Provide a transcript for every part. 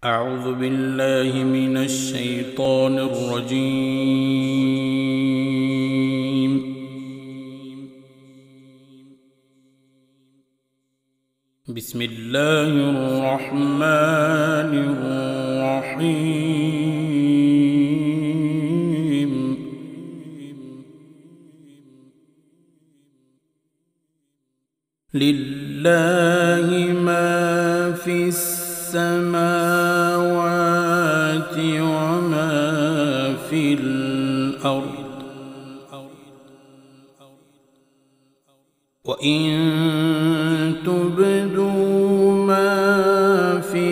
أعوذ بالله من الشيطان الرجيم. بسم الله الرحمن الرحيم. لله ما في السماوات وما في الأرض، وإن تبدوا ما في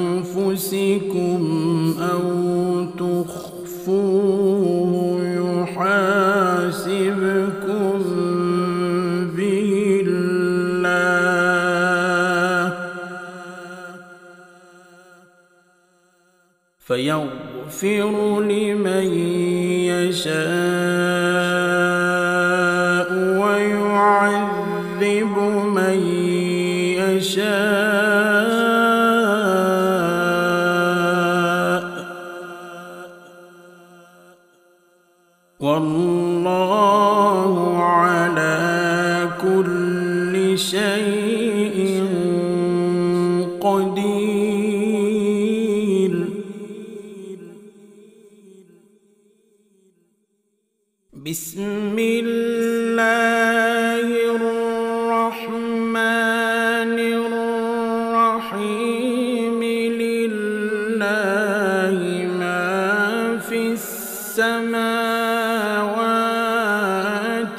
أنفسكم أو تخفوه يحاسبكم به الله فيغفر لمن يشاء ويعذب من يشاء، والله على كل شيء قدير. بسم الله الرحمن الرحيم. لله ما في السماوات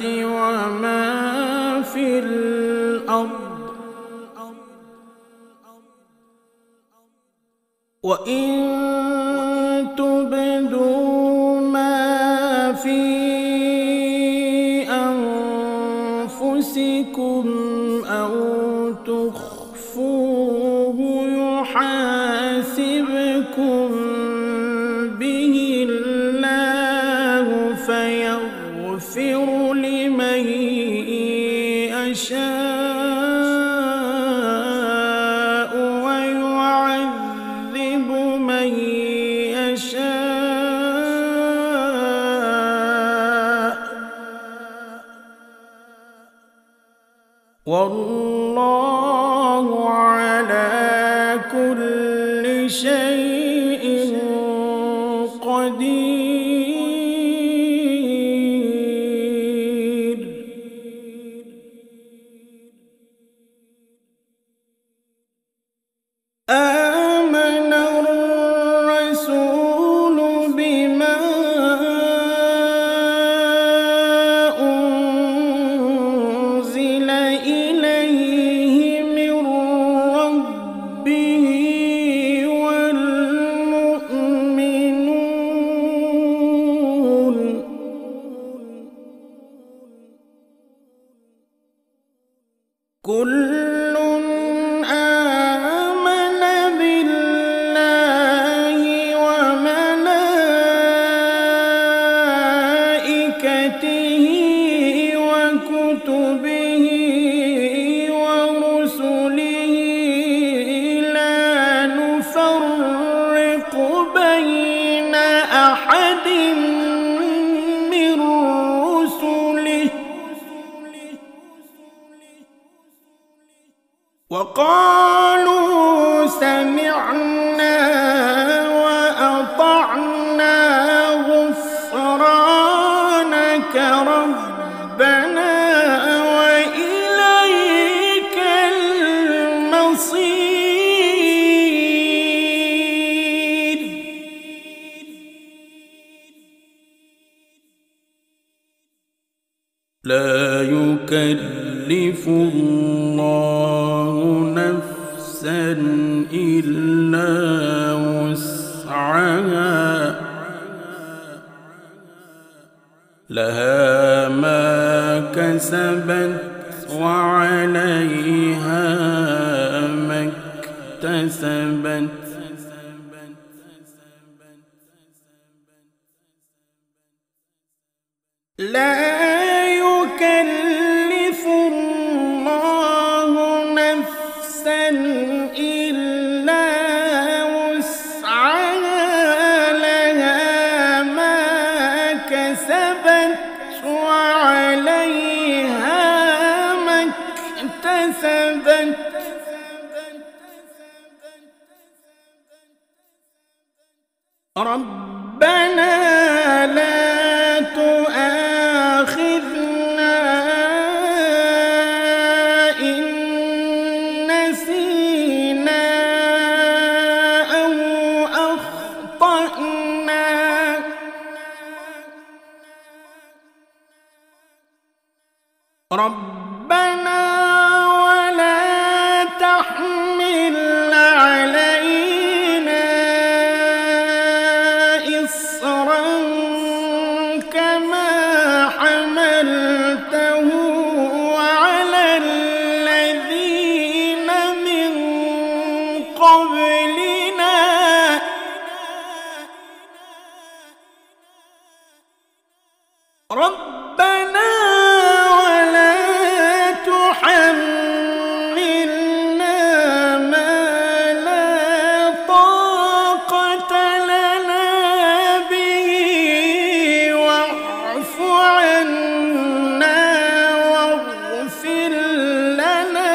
وما في الأرض، وإن تبدوا ما في أنفسكم أو تخفوه يحاسبكم به الله فيغفر لمن يشاء ويعذب من يشاء، والله على كل شيء قدير. آمن الرسول بما أنزل إليه من ربه والمؤمنون كل آمن بالله وملائكته وكتبه ورسله لا نفرق بين أحد من رسله وقالوا سمعنا وأطعنا غفرانك ربنا وإليك المصير. لا يكلف الله نفسا إلا وسعها، لها ما كسبت وعليها ما اكتسبت. لا يكلف الله نفسا كسبت ربنا لا تؤاخذنا إن نسينا أو أخطأنا ربنا ولا تحمل علينا إصرا كما حملته على الذين من قبلنا ربنا ولا تحملنا ما لا طاقة لنا به واعف عنا واغفر لنا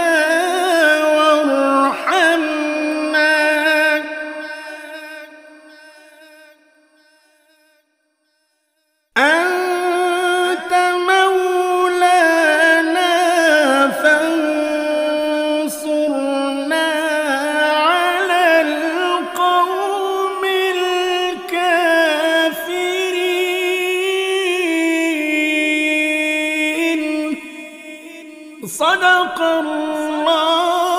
وارحمنا أنت مولانا فانصرنا على القوم الكافرين صدق الله